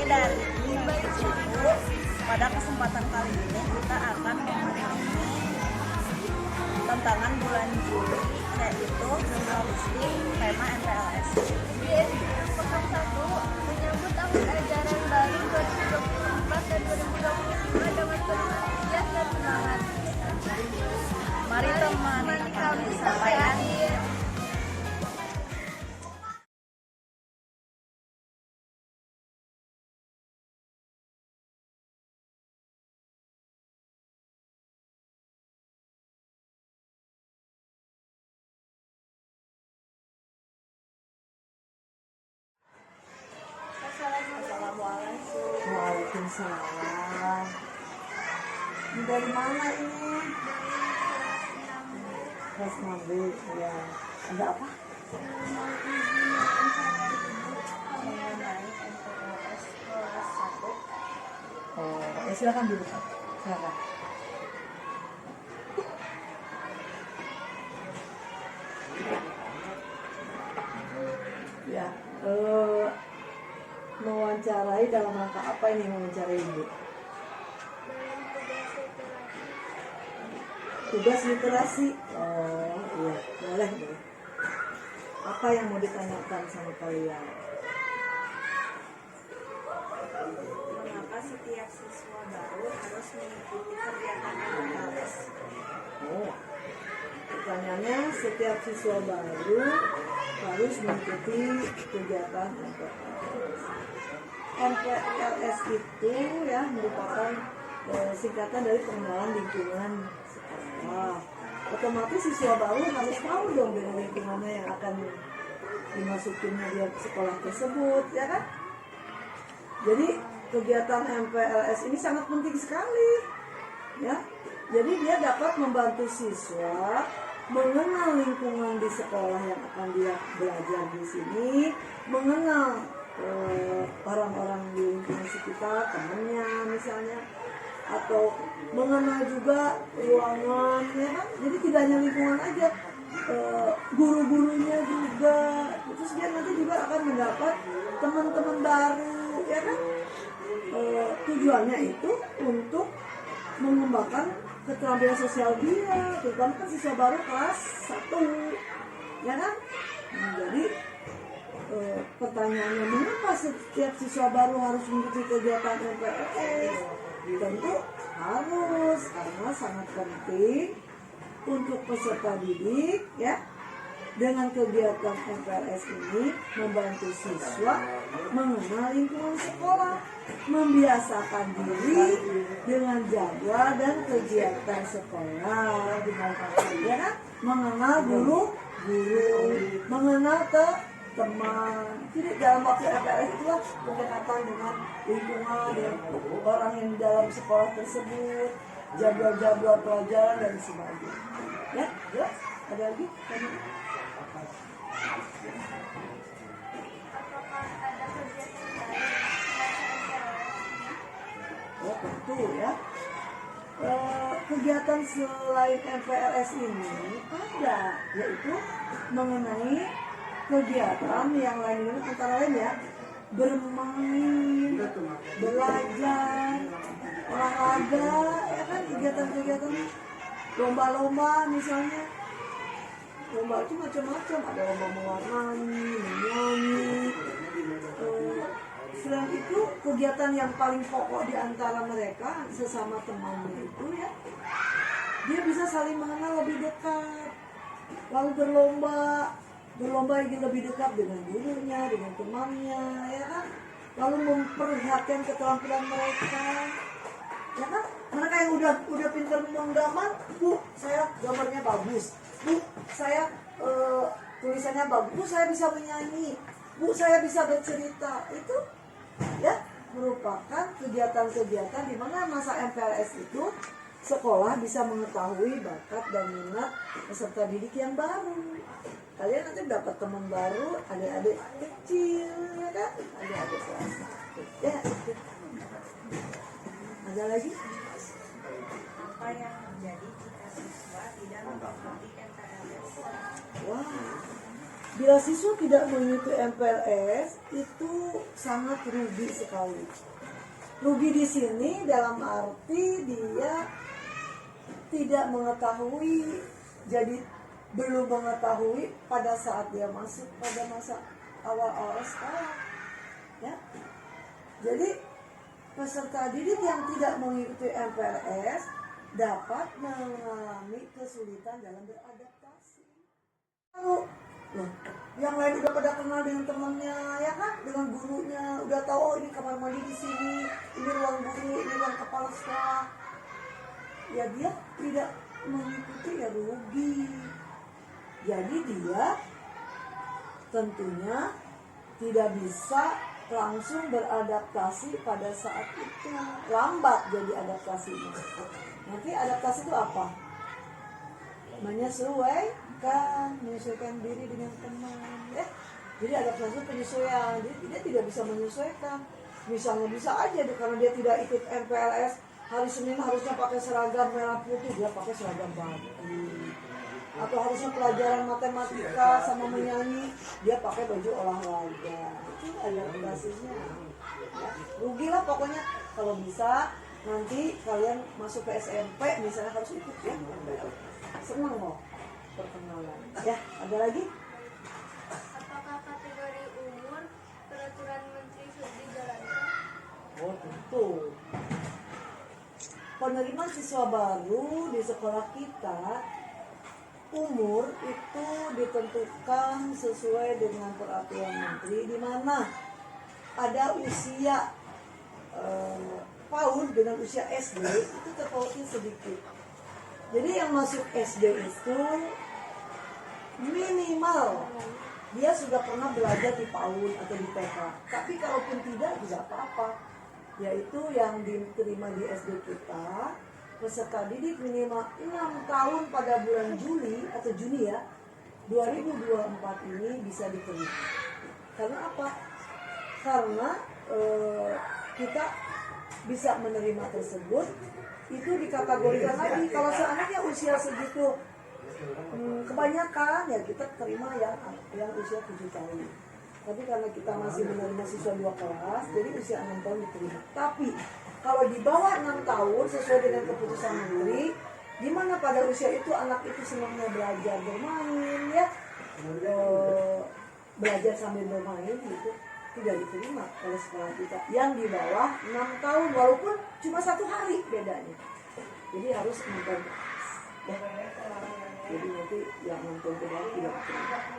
dari itu, pada kesempatan kali ini kita akan mengenai tantangan bulan Juli, yaitu jurnalistik tema MPLS. Pekan 1 menyambut tahun ajaran baru 2024 dan 2025 dengan penuh antusias dan semangat. Mari teman kami sampai akhir. Assalamualaikum. Waalaikumsalam. Ini dari mana ini? Kelas 6B, ya. Ada apa? Mengenai MPLS kelas 1. Oh, ya silakan dulu. Silakan. Ya, mewawancarai dalam rangka apa ini mewawancarai Ibu? Tugas literasi. Oh iya, boleh. Apa yang mau ditanyakan sama kalian? Mengapa setiap siswa baru harus mengikuti kegiatan MPLS? Oh, pertanyaannya setiap siswa baru harus mengikuti kegiatan MPLS. MPLS itu ya merupakan singkatan dari pengenalan lingkungan sekolah. Otomatis siswa baru harus tahu dong dengan lingkungannya yang akan dimasukinnya dia ke sekolah tersebut, ya kan? Jadi kegiatan MPLS ini sangat penting sekali, ya. Jadi dia dapat membantu siswa mengenal lingkungan di sekolah yang akan dia belajar di sini, mengenal orang-orang di lingkungan sekitar, temannya misalnya, atau mengenal juga ruangan, ya kan? Jadi tidak hanya lingkungan aja, guru-gurunya juga. Terus dia nanti juga akan mendapat teman-teman baru, ya kan? Tujuannya itu untuk mengembangkan keterampilan sosial dia, terutama kan siswa baru kelas 1, ya kan? Nah, jadi pertanyaannya, mengapa setiap siswa baru harus mengikuti kegiatan MPLS? Tentu harus, karena sangat penting untuk peserta didik, ya. Dengan kegiatan MPLS ini membantu siswa mengenal lingkungan sekolah, membiasakan diri dengan jadwal dan kegiatan sekolah, ya kan? Mengenal guru, mengenal teman. Jadi dalam waktu MPLS itulah pendekatan dengan lingkungan, dengan orang yang dalam sekolah tersebut, jadwal-jadwal pelajaran dan sebagainya. Ya, jelas? Ada lagi? Apakah ada kegiatan lain Oh, tentu ya. Kegiatan selain MPLS ini ada, yaitu mengenai kegiatan yang lain ini, antara lain ya, bermain, belajar, olahraga, ya kan, kegiatan-kegiatan lomba-lomba misalnya. Lomba itu macam-macam, ada lomba mewarnai, menyanyi. Selain itu, kegiatan yang paling pokok di antara mereka sesama temannya itu ya, dia bisa saling mengenal lebih dekat, lalu berlomba ingin lebih dekat dengan gurunya, dengan temannya, ya kan? Lalu memperlihatkan keterampilan mereka, ya kan? Mereka yang udah pintar menggambar, Bu, saya gambarnya bagus, Bu, saya tulisannya bagus, Bu, saya bisa menyanyi, Bu, saya bisa bercerita. Itu ya merupakan kegiatan-kegiatan di mana masa MPLS itu sekolah bisa mengetahui bakat dan minat peserta didik yang baru. Kalian nanti dapat teman baru, adik-adik kecil, ya kan? Adik-adik kelas 1. Ya, ada lagi? Apa yang terjadi jika siswa tidak mengikuti MPLS? Wah, Bila siswa tidak mengikuti MPLS itu sangat rugi sekali. Rugi di sini dalam arti dia tidak mengetahui, jadi belum mengetahui pada saat dia masuk pada masa awal-awal sekolah. Ya. Jadi peserta didik yang tidak mengikuti MPLS dapat mengalami kesulitan dalam beradaptasi. Lalu, yang lain udah pada kenal dengan temannya, ya kan, dengan gurunya, udah tahu oh ini kamar mandi di sini, ini ruang guru, ini ruang kepala sekolah. Ya dia tidak mengikuti, ya rugi. Jadi dia tentunya tidak bisa langsung beradaptasi pada saat itu, lambat jadi adaptasinya. Nanti adaptasi itu apa? Menyesuaikan diri dengan teman, ya. Jadi adaptasi penyesuaian, jadi dia tidak bisa menyesuaikan. Misalnya bisa aja karena dia tidak ikut MPLS, hari Senin harusnya pakai seragam merah putih, dia pakai seragam batik. Atau harusnya pelajaran matematika sama menyanyi, dia pakai baju olahraga. Itu adaptasinya. Ya, rugilah pokoknya. Kalau bisa nanti kalian masuk ke SMP misalnya harus ikut ya. Senang loh perkenalan. Ya, ada lagi? Apakah kategori umur peraturan menteri sudah dijalankan? Oh tentu. Penerimaan siswa baru di sekolah kita, umur itu ditentukan sesuai dengan peraturan menteri, di mana ada usia PAUD dengan usia SD itu terpautnya sedikit. Jadi yang masuk SD itu minimal dia sudah pernah belajar di PAUD atau di TK. Tapi kalaupun tidak apa-apa. Yaitu yang diterima di SD kita, peserta didik minimal 6 tahun pada bulan Juli atau Juni ya 2024 ini bisa diterima. Karena apa? Karena kita bisa menerima tersebut itu dikategorikan lagi. Kalau seandainya usia segitu kebanyakan ya kita terima yang usia 7 tahun. Tapi karena kita masih menerima siswa 2 kelas, jadi usia 6 tahun diterima. Tapi kalau di bawah 6 tahun sesuai dengan keputusan menteri, di mana pada usia itu anak itu senangnya belajar bermain ya, belajar sambil bermain gitu, tidak diterima oleh sekolah kita. Yang di bawah 6 tahun walaupun cuma 1 hari bedanya. Jadi harus 6 tahun ya. Jadi nanti yang 6 tahun ke bawah tidak diterima.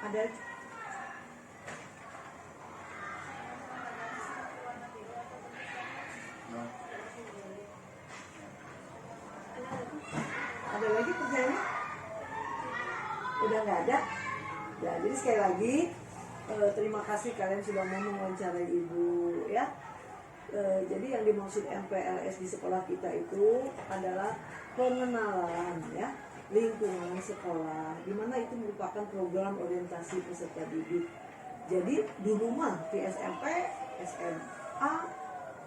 Ada lagi pertanyaannya? Udah nggak ada? Ya, jadi sekali lagi terima kasih kalian sudah mau mewawancarai ibu ya. Jadi yang dimaksud MPLS di sekolah kita itu adalah pengenalan ya lingkungan sekolah, di mana itu merupakan program orientasi peserta didik. Jadi di rumah di SMP, SMA,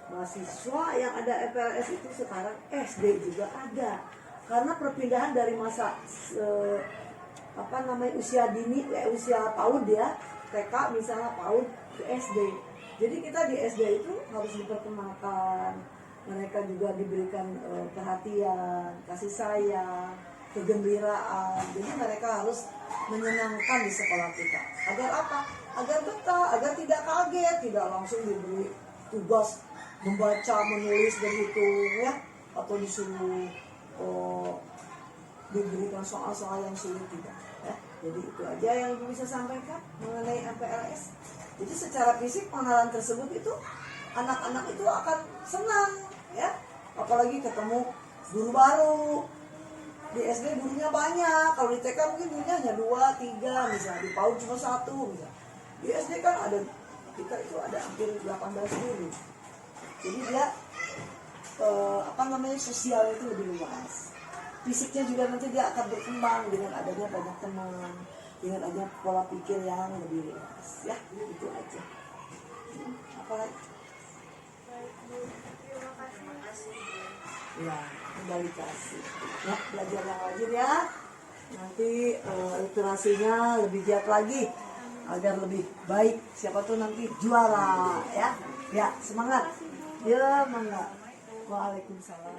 mahasiswa yang ada MPLS itu sekarang SD juga ada. Karena perpindahan dari masa usia dini, usia PAUD ya, TK misalnya PAUD ke SD. Jadi kita di SD itu harus diperkenalkan, mereka juga diberikan perhatian, kasih sayang, kegembiraan. Jadi mereka harus menyenangkan di sekolah kita. Agar apa? Agar betah, agar tidak kaget, tidak langsung diberi tugas membaca, menulis berhitung ya, atau disuruh diberikan soal-soal yang sulit, tidak ya. Jadi itu aja yang ibu bisa sampaikan mengenai MPLS. Jadi secara fisik pengenalan tersebut itu anak-anak itu akan senang ya, apalagi ketemu guru baru. Di SD gurunya banyak, kalau di TK mungkin gurunya hanya 2, 3 misalnya, di PAUD cuma 1 misalnya. Di SD kan ada, kita itu ada hampir 18 guru. Jadi dia sosial itu lebih luas. Fisiknya juga nanti dia akan berkembang dengan adanya banyak teman, dengan adanya pola pikir yang lebih luas. Ya, itu aja. Apalagi? Terima kasih. Ya, kembali kasih. Ya, belajar yang rajin ya. Nanti literasinya lebih giat lagi agar lebih baik. Siapa tuh nanti juara ya. Ya, semangat. Ya, mangga. Waalaikumsalam.